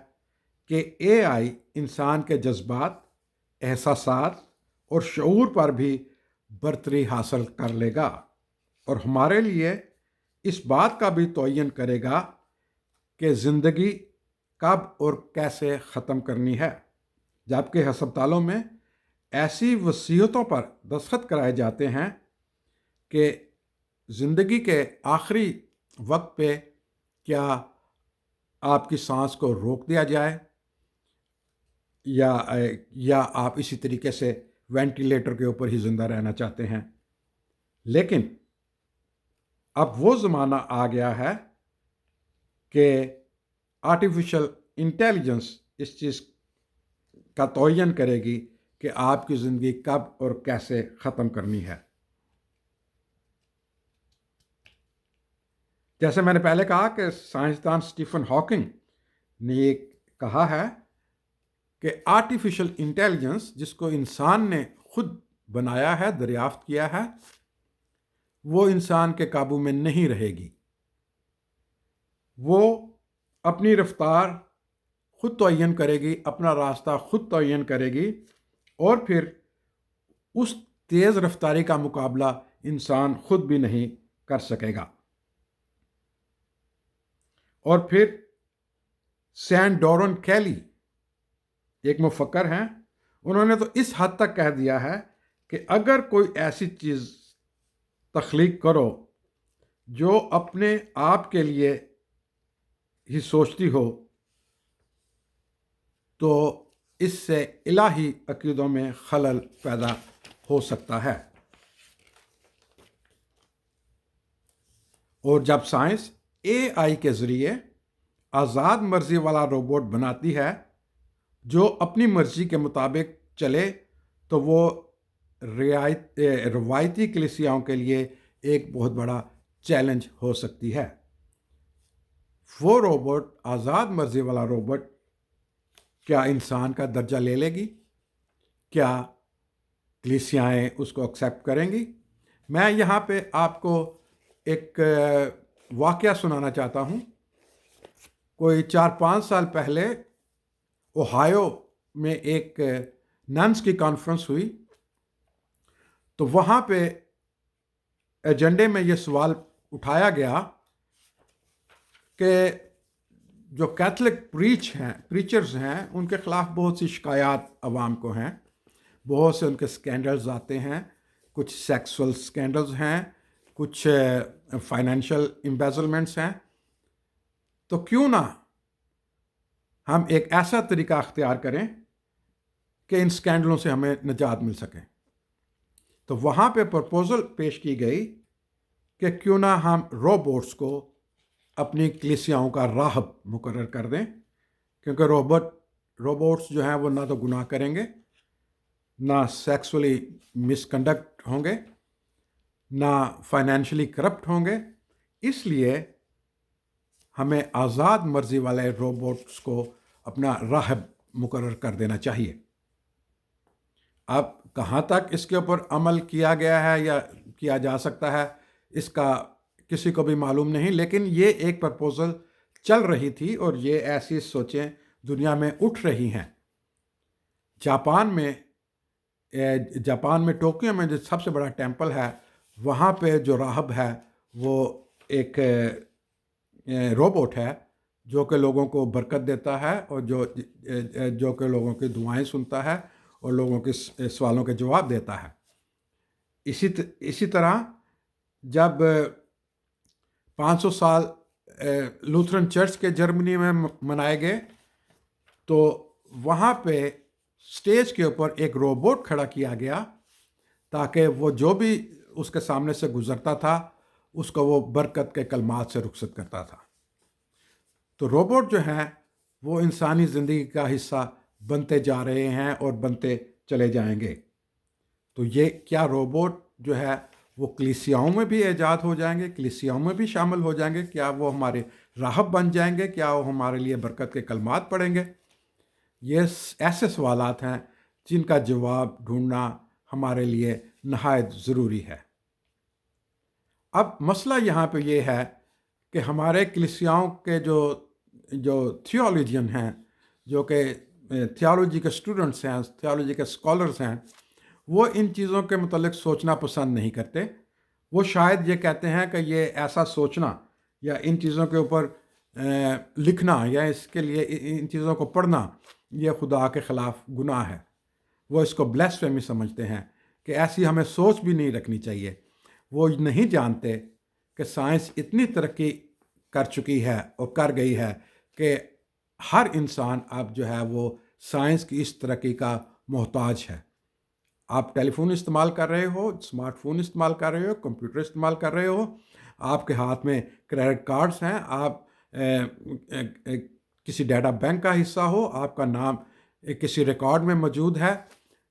کہ اے آئی انسان کے جذبات، احساسات اور شعور پر بھی برتری حاصل کر لے گا، اور ہمارے لیے اس بات کا بھی تعین کرے گا کہ زندگی کب اور کیسے ختم کرنی ہے، جبکہ ہسپتالوں میں ایسی وصیتوں پر دستخط کرائے جاتے ہیں کہ زندگی کے آخری وقت پہ کیا آپ کی سانس کو روک دیا جائے یا آپ اسی طریقے سے وینٹیلیٹر کے اوپر ہی زندہ رہنا چاہتے ہیں۔ لیکن اب وہ زمانہ آ گیا ہے کہ آرٹیفیشل انٹیلیجنس اس چیز کا تعین کرے گی کہ آپ کی زندگی کب اور کیسے ختم کرنی ہے۔ جیسے میں نے پہلے کہا کہ سائنسدان اسٹیفن ہاکنگ نے یہ کہا ہے کہ آرٹیفیشل انٹیلیجنس جس کو انسان نے خود بنایا ہے، دریافت کیا ہے، وہ انسان کے قابو میں نہیں رہے گی، وہ اپنی رفتار خود تعین کرے گی، اپنا راستہ خود تعین کرے گی، اور پھر اس تیز رفتاری کا مقابلہ انسان خود بھی نہیں کر سکے گا۔ اور پھر سینڈورن کیلی ایک مفکر ہیں، انہوں نے تو اس حد تک کہہ دیا ہے کہ اگر کوئی ایسی چیز تخلیق کرو جو اپنے آپ کے لیے ہی سوچتی ہو تو اس سے الہی عقیدوں میں خلل پیدا ہو سکتا ہے۔ اور جب سائنس اے آئی کے ذریعے آزاد مرضی والا روبوٹ بناتی ہے جو اپنی مرضی کے مطابق چلے تو وہ روایتی کلیسیاؤں کے لیے ایک بہت بڑا چیلنج ہو سکتی ہے۔ وہ روبوٹ، آزاد مرضی والا روبوٹ، کیا انسان کا درجہ لے لے گی؟ کیا کلیسیائیں اس کو ایکسیپٹ کریں گی؟ میں یہاں پہ آپ کو ایک واقعہ سنانا چاہتا ہوں۔ کوئی 4-5 سال پہلے اوہایو میں ایک ننس کی کانفرنس ہوئی، تو وہاں پہ ایجنڈے میں یہ سوال اٹھایا گیا کہ جو کیتھولک پریچرز ہیں ان کے خلاف بہت سی شکایات عوام کو ہیں، بہت سے ان کے سکینڈلز آتے ہیں، کچھ سیکسول سکینڈلز ہیں، کچھ فائنینشیل امبیزلمنٹس ہیں، تو کیوں نہ ہم ایک ایسا طریقہ اختیار کریں کہ ان سکینڈلوں سے ہمیں نجات مل سکے۔ تو وہاں پہ پرپوزل پیش کی گئی کہ کیوں نہ ہم روبوٹس کو اپنی کلیسیاؤں کا راہب مقرر کر دیں، کیونکہ روبوٹس جو ہیں وہ نہ تو گناہ کریں گے، نہ سیکسولی مس کنڈکٹ ہوں گے، نہ فائنینشلی کرپٹ ہوں گے، اس لیے ہمیں آزاد مرضی والے روبوٹس کو اپنا راہب مقرر کر دینا چاہیے۔ اب کہاں تک اس کے اوپر عمل کیا گیا ہے یا کیا جا سکتا ہے، اس کا کسی کو بھی معلوم نہیں، لیکن یہ ایک پرپوزل چل رہی تھی اور یہ ایسی سوچیں دنیا میں اٹھ رہی ہیں۔ جاپان میں ٹوکیو میں جو سب سے بڑا ٹیمپل ہے، وہاں پہ جو راہب ہے وہ ایک روبوٹ ہے جو کہ لوگوں کو برکت دیتا ہے اور جو کہ لوگوں کی دعائیں سنتا ہے اور لوگوں کے سوالوں کے جواب دیتا ہے۔ اسی طرح جب 500 سال لوتھرن چرچ کے جرمنی میں منائے گئے تو وہاں پہ اسٹیج کے اوپر ایک روبوٹ کھڑا کیا گیا تاکہ وہ جو بھی اس کے سامنے سے گزرتا تھا اس کو وہ برکت کے کلمات سے رخصت کرتا تھا۔ تو روبوٹ جو ہیں وہ انسانی زندگی کا حصہ بنتے جا رہے ہیں اور بنتے چلے جائیں گے۔ تو یہ کیا روبوٹ جو ہے وہ کلیسیاؤں میں بھی ایجاد ہو جائیں گے، کلیسیاؤں میں بھی شامل ہو جائیں گے؟ کیا وہ ہمارے راہب بن جائیں گے؟ کیا وہ ہمارے لیے برکت کے کلمات پڑھیں گے؟ یہ ایسے سوالات ہیں جن کا جواب ڈھونڈنا ہمارے لیے نہایت ضروری ہے۔ اب مسئلہ یہاں پہ یہ ہے کہ ہمارے کلیسیاؤں کے جو تھیولوجین ہیں، جو کہ تھیولوجی کے اسٹوڈنٹس ہیں، تھیولوجی کے اسکالرس ہیں، وہ ان چیزوں کے متعلق سوچنا پسند نہیں کرتے۔ وہ شاید یہ کہتے ہیں کہ یہ ایسا سوچنا یا ان چیزوں کے اوپر لکھنا یا اس کے لیے ان چیزوں کو پڑھنا یہ خدا کے خلاف گناہ ہے۔ وہ اس کو بلیسفیمی سمجھتے ہیں کہ ایسی ہمیں سوچ بھی نہیں رکھنی چاہیے۔ وہ نہیں جانتے کہ سائنس اتنی ترقی کر چکی ہے اور کر گئی ہے کہ ہر انسان اب جو ہے وہ سائنس کی اس ترقی کا محتاج ہے۔ آپ ٹیلی فون استعمال کر رہے ہو، اسمارٹ فون استعمال کر رہے ہو، کمپیوٹر استعمال کر رہے ہو، آپ کے ہاتھ میں کریڈٹ کارڈز ہیں، آپ کسی ڈیٹا بینک کا حصہ ہو، آپ کا نام کسی ریکارڈ میں موجود ہے۔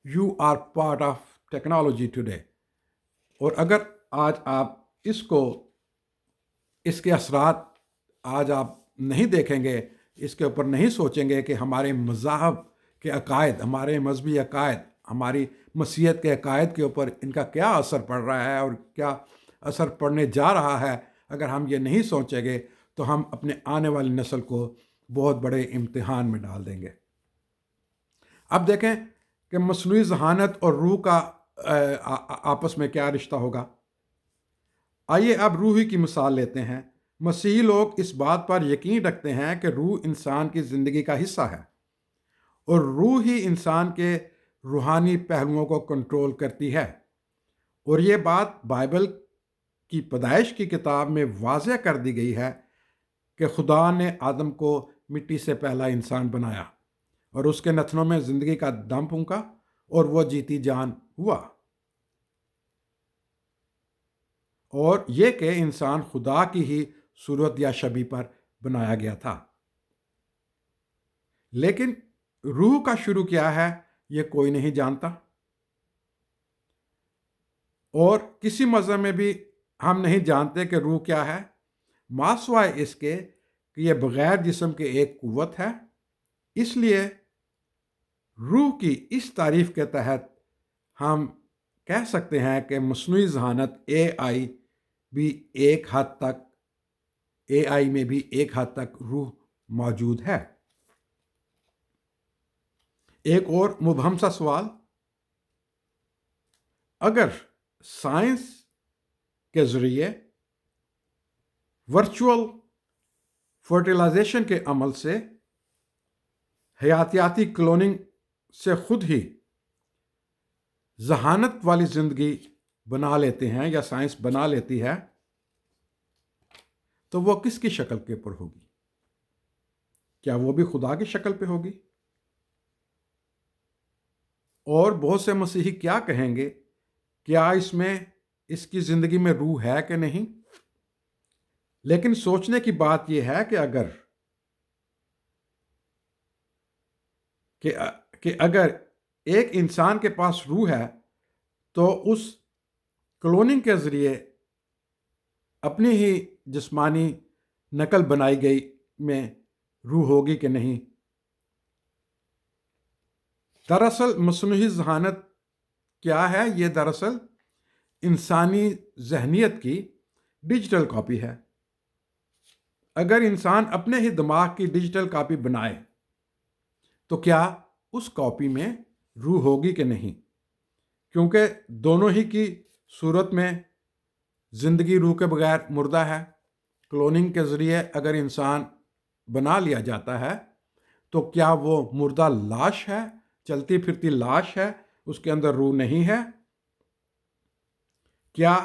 You are part of technology today. اور اگر آج آپ اس کے اثرات آج آپ نہیں دیکھیں گے، اس کے اوپر نہیں سوچیں گے کہ ہمارے مذاہب کے عقائد، ہمارے مذہبی عقائد، ہماری مسیحیت کے عقائد کے اوپر ان کا کیا اثر پڑ رہا ہے اور کیا اثر پڑنے جا رہا ہے، اگر ہم یہ نہیں سوچیں گے تو ہم اپنے آنے والی نسل کو بہت بڑے امتحان میں ڈال دیں گے۔ اب دیکھیں کہ مصنوعی ذہانت اور روح کا آپس میں کیا رشتہ ہوگا۔ آئیے اب روح کی مثال لیتے ہیں۔ مسیحی لوگ اس بات پر یقین رکھتے ہیں کہ روح انسان کی زندگی کا حصہ ہے اور روح ہی انسان کے روحانی پہلوؤں کو کنٹرول کرتی ہے، اور یہ بات بائبل کی پیدائش کی کتاب میں واضح کر دی گئی ہے کہ خدا نے آدم کو مٹی سے پہلا انسان بنایا اور اس کے نتنوں میں زندگی کا دم پھونکا اور وہ جیتی جان ہوا، اور یہ کہ انسان خدا کی ہی صورت یا شبیہ پر بنایا گیا تھا۔ لیکن روح کا شروع کیا ہے یہ کوئی نہیں جانتا، اور کسی مذہب میں بھی ہم نہیں جانتے کہ روح کیا ہے، ماسوائے اس کے کہ یہ بغیر جسم کے ایک قوت ہے۔ اس لیے روح کی اس تعریف کے تحت ہم کہہ سکتے ہیں کہ مصنوعی ذہانت اے آئی میں بھی ایک حد تک روح موجود ہے۔ ایک اور مبہم سا سوال، اگر سائنس کے ذریعے ورچوئل فرٹیلائزیشن کے عمل سے حیاتیاتی کلوننگ سے خود ہی ذہانت والی زندگی بنا لیتے ہیں یا سائنس بنا لیتی ہے، تو وہ کس کی شکل کے اوپر ہوگی؟ کیا وہ بھی خدا کی شکل پہ ہوگی؟ اور بہت سے مسیحی کیا کہیں گے، کیا اس کی زندگی میں روح ہے کہ نہیں؟ لیکن سوچنے کی بات یہ ہے کہ اگر ایک انسان کے پاس روح ہے تو اس کلوننگ کے ذریعے اپنی ہی جسمانی نقل بنائی گئی میں روح ہوگی کہ نہیں؟ دراصل مصنوعی ذہانت کیا ہے؟ یہ دراصل انسانی ذہنیت کی ڈیجیٹل کاپی ہے۔ اگر انسان اپنے ہی دماغ کی ڈیجیٹل کاپی بنائے تو کیا اس کاپی میں روح ہوگی کہ نہیں؟ کیونکہ دونوں ہی کی صورت میں زندگی روح کے بغیر مردہ ہے۔ کلوننگ کے ذریعے اگر انسان بنا لیا جاتا ہے تو کیا وہ مردہ لاش ہے، چلتی پھرتی لاش ہے، اس کے اندر روح نہیں ہے؟ کیا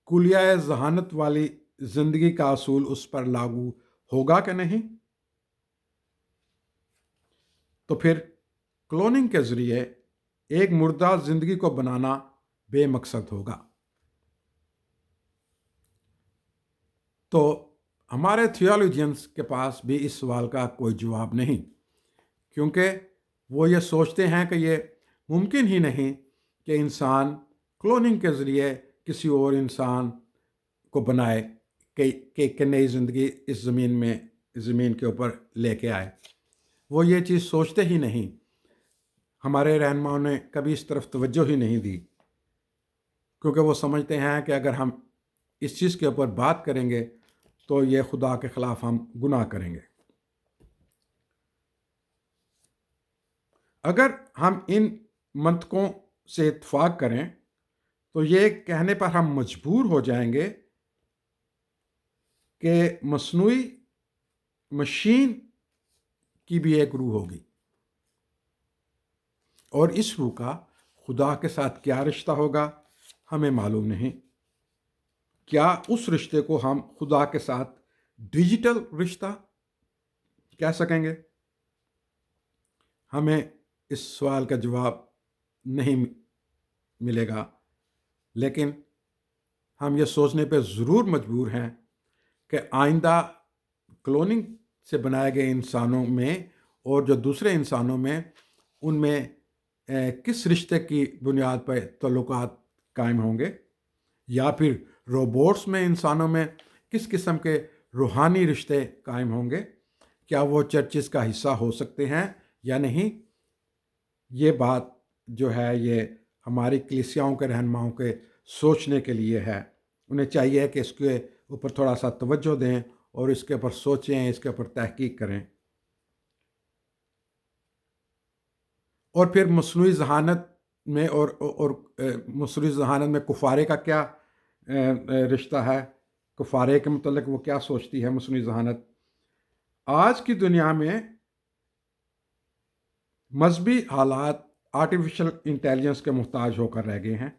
کلیہ ذہانت والی زندگی کا اصول اس پر لاگو ہوگا کہ نہیں؟ تو پھر کلوننگ کے ذریعے ایک مردہ زندگی کو بنانا بے مقصد ہوگا۔ تو ہمارے تھیولوجینز کے پاس بھی اس سوال کا کوئی جواب نہیں، کیونکہ وہ یہ سوچتے ہیں کہ یہ ممکن ہی نہیں کہ انسان کلوننگ کے ذریعے کسی اور انسان کو بنائے کہ نئی زندگی اس زمین کے اوپر لے کے آئے۔ وہ یہ چیز سوچتے ہی نہیں۔ ہمارے رہنماؤں نے کبھی اس طرف توجہ ہی نہیں دی، کیونکہ وہ سمجھتے ہیں کہ اگر ہم اس چیز کے اوپر بات کریں گے تو یہ خدا کے خلاف ہم گناہ کریں گے۔ اگر ہم ان منطقوں سے اتفاق کریں تو یہ کہنے پر ہم مجبور ہو جائیں گے کہ مصنوعی مشین کی بھی ایک روح ہوگی، اور اس روح کا خدا کے ساتھ کیا رشتہ ہوگا ہمیں معلوم نہیں۔ کیا اس رشتے کو ہم خدا کے ساتھ ڈیجیٹل رشتہ کہہ سکیں گے؟ ہمیں اس سوال کا جواب نہیں ملے گا، لیکن ہم یہ سوچنے پہ ضرور مجبور ہیں کہ آئندہ کلوننگ سے بنائے گئے انسانوں میں اور جو دوسرے انسانوں میں، ان میں کس رشتے کی بنیاد پر تعلقات قائم ہوں گے، یا پھر روبوٹس میں انسانوں میں کس قسم کے روحانی رشتے قائم ہوں گے؟ کیا وہ چرچز کا حصہ ہو سکتے ہیں یا نہیں؟ یہ بات جو ہے یہ ہماری کلیسیاؤں کے رہنماؤں کے سوچنے کے لیے ہے۔ انہیں چاہیے کہ اس کے اوپر تھوڑا سا توجہ دیں اور اس کے اوپر سوچیں، اس کے اوپر تحقیق کریں۔ اور پھر مصنوعی ذہانت میں اور مصنوعی ذہانت میں کفارے کا کیا رشتہ ہے؟ کفارے کے متعلق وہ کیا سوچتی ہے مصنوعی ذہانت؟ آج کی دنیا میں مذہبی حالات آرٹیفیشل انٹیلیجنس کے محتاج ہو کر رہ گئے ہیں،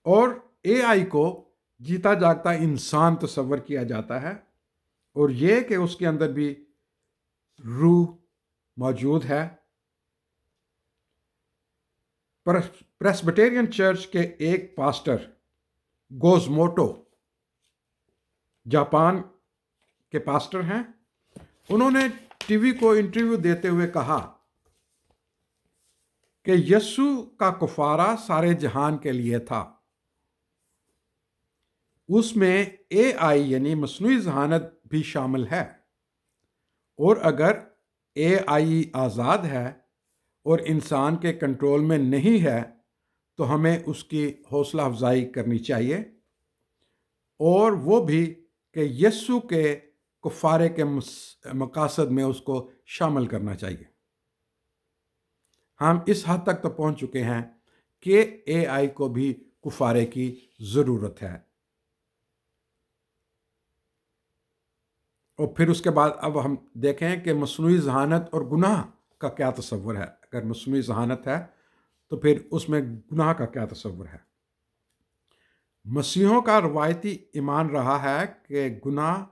اور اے آئی کو جیتا جاگتا انسان تصور کیا جاتا ہے، اور یہ کہ اس کے اندر بھی روح موجود ہے۔ پریسبیٹیرین چرچ کے ایک پاسٹر گوزموٹو جاپان کے پاسٹر ہیں، انہوں نے ٹی وی کو انٹرویو دیتے ہوئے کہا کہ یسوع کا کفارہ سارے جہان کے لیے تھا، اس میں اے آئی یعنی مصنوعی ذہانت بھی شامل ہے، اور اگر اے آئی آزاد ہے اور انسان کے کنٹرول میں نہیں ہے تو ہمیں اس کی حوصلہ افزائی کرنی چاہیے، اور وہ بھی کہ یسوع کے کفارے کے مقاصد میں اس کو شامل کرنا چاہیے۔ ہم اس حد تک تو پہنچ چکے ہیں کہ اے آئی کو بھی کفارے کی ضرورت ہے۔ اور پھر اس کے بعد اب ہم دیکھیں کہ مصنوعی ذہانت اور گناہ کا کیا تصور ہے۔ اگر مصنوعی ذہانت ہے تو پھر اس میں گناہ کا کیا تصور ہے؟ مسیحیوں کا روایتی ایمان رہا ہے کہ گناہ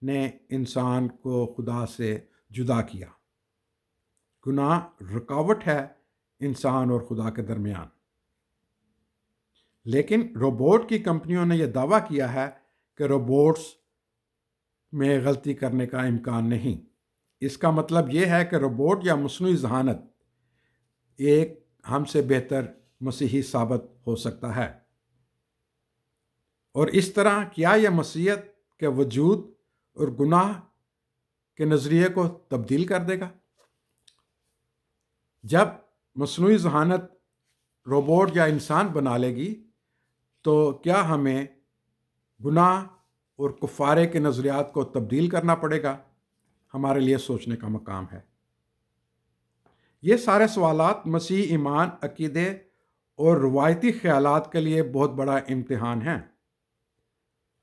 نے انسان کو خدا سے جدا کیا، گناہ رکاوٹ ہے انسان اور خدا کے درمیان۔ لیکن روبوٹ کی کمپنیوں نے یہ دعویٰ کیا ہے کہ روبوٹس میں غلطی کرنے کا امکان نہیں۔ اس کا مطلب یہ ہے کہ روبوٹ یا مصنوعی ذہانت ایک ہم سے بہتر مسیحی ثابت ہو سکتا ہے۔ اور اس طرح کیا یہ مسیحیت کے وجود اور گناہ کے نظریے کو تبدیل کر دے گا؟ جب مصنوعی ذہانت روبوٹ یا انسان بنا لے گی تو کیا ہمیں گناہ اور کفارے کے نظریات کو تبدیل کرنا پڑے گا؟ ہمارے لیے سوچنے کا مقام ہے۔ یہ سارے سوالات مسیحی ایمان، عقیدے اور روایتی خیالات کے لیے بہت بڑا امتحان ہیں۔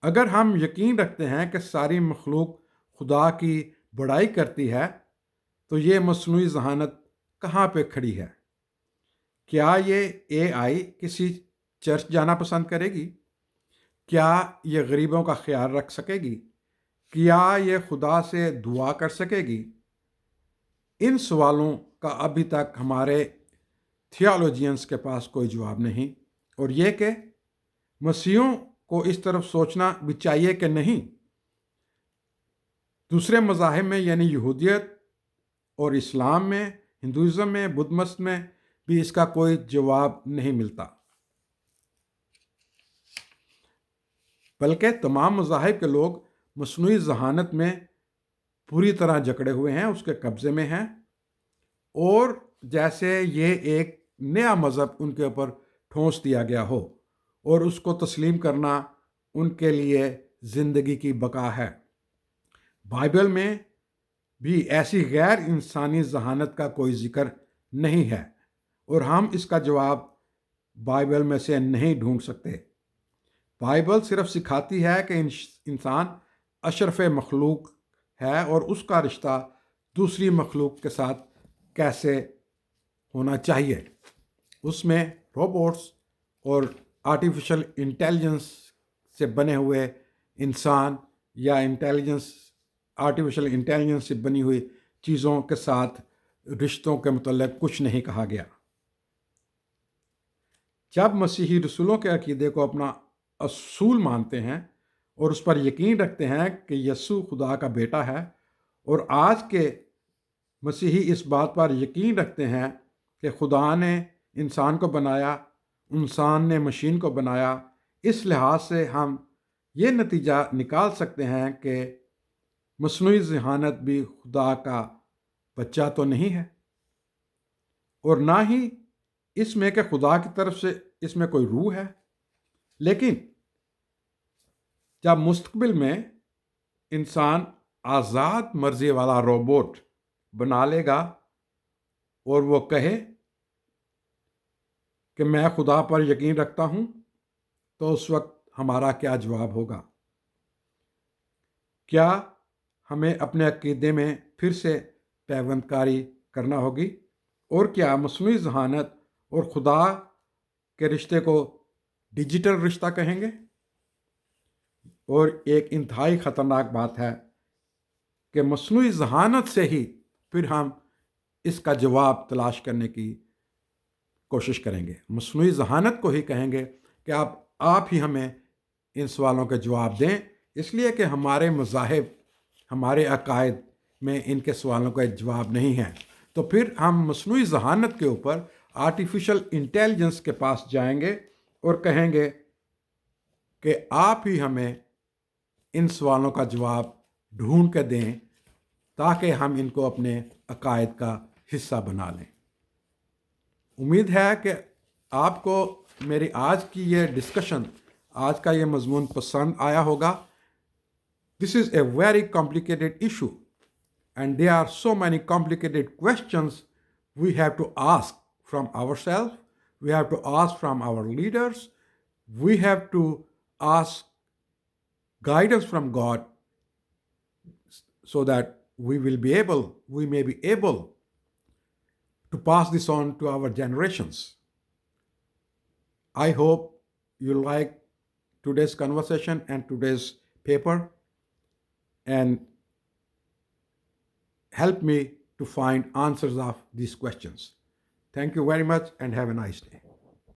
اگر ہم یقین رکھتے ہیں کہ ساری مخلوق خدا کی بڑائی کرتی ہے تو یہ مصنوعی ذہانت کہاں پہ کھڑی ہے؟ کیا یہ اے آئی کسی چرچ جانا پسند کرے گی؟ کیا یہ غریبوں کا خیال رکھ سکے گی؟ کیا یہ خدا سے دعا کر سکے گی؟ ان سوالوں کا ابھی تک ہمارے تھیالوجینز کے پاس کوئی جواب نہیں، اور یہ کہ مسیحیوں کو اس طرف سوچنا بھی چاہیے کہ نہیں۔ دوسرے مذاہب میں یعنی یہودیت اور اسلام میں، ہندوازم میں، بدھ مت میں بھی اس کا کوئی جواب نہیں ملتا، بلکہ تمام مذاہب کے لوگ مصنوعی ذہانت میں پوری طرح جکڑے ہوئے ہیں، اس کے قبضے میں ہیں، اور جیسے یہ ایک نیا مذہب ان کے اوپر ٹھونس دیا گیا ہو اور اس کو تسلیم کرنا ان کے لیے زندگی کی بقا ہے۔ بائبل میں بھی ایسی غیر انسانی ذہانت کا کوئی ذکر نہیں ہے، اور ہم اس کا جواب بائبل میں سے نہیں ڈھونڈ سکتے۔ بائبل صرف سکھاتی ہے کہ انسان اشرف مخلوق ہے اور اس کا رشتہ دوسری مخلوق کے ساتھ کیسے ہونا چاہیے۔ اس میں روبوٹس اور آرٹیفیشل انٹیلیجنس سے بنے ہوئے انسان یا آرٹیفیشل انٹیلیجنس سے بنی ہوئی چیزوں کے ساتھ رشتوں کے متعلق کچھ نہیں کہا گیا۔ جب مسیحی رسولوں کے عقیدے کو اپنا اصول مانتے ہیں اور اس پر یقین رکھتے ہیں کہ یسوع خدا کا بیٹا ہے، اور آج کے مسیحی اس بات پر یقین رکھتے ہیں کہ خدا نے انسان کو بنایا، انسان نے مشین کو بنایا، اس لحاظ سے ہم یہ نتیجہ نکال سکتے ہیں کہ مصنوعی ذہانت بھی خدا کا بچہ تو نہیں ہے، اور نہ ہی اس میں کہ خدا کی طرف سے اس میں کوئی روح ہے۔ لیکن جب مستقبل میں انسان آزاد مرضی والا روبوٹ بنا لے گا اور وہ کہے کہ میں خدا پر یقین رکھتا ہوں، تو اس وقت ہمارا کیا جواب ہوگا؟ کیا ہمیں اپنے عقیدے میں پھر سے پیوند کاری کرنا ہوگی، اور کیا مصنوعی ذہانت اور خدا کے رشتے کو ڈیجیٹل رشتہ کہیں گے؟ اور ایک انتہائی خطرناک بات ہے کہ مصنوعی ذہانت سے ہی پھر ہم اس کا جواب تلاش کرنے کی کوشش کریں گے۔ مصنوعی ذہانت کو ہی کہیں گے کہ آپ ہی ہمیں ان سوالوں کے جواب دیں، اس لیے کہ ہمارے مذاہب، ہمارے عقائد میں ان کے سوالوں کا جواب نہیں ہے۔ تو پھر ہم مصنوعی ذہانت کے اوپر آرٹیفیشل انٹیلیجنس کے پاس جائیں گے اور کہیں گے کہ آپ ہی ہمیں ان سوالوں کا جواب ڈھونڈ کے دیں تاکہ ہم ان کو اپنے عقائد کا حصہ بنا لیں۔ امید ہے کہ آپ کو میری آج کی یہ ڈسکشن، آج کا یہ مضمون پسند آیا ہوگا۔ This is a very complicated issue, and there are so many complicated questions we have to ask from ourselves, we have to ask from our leaders, we have to ask guidance from God so that we may be able to pass this on to our generations. I hope you like today's conversation and today's paper, and help me to find answers of these questions. Thank you very much and have a nice day.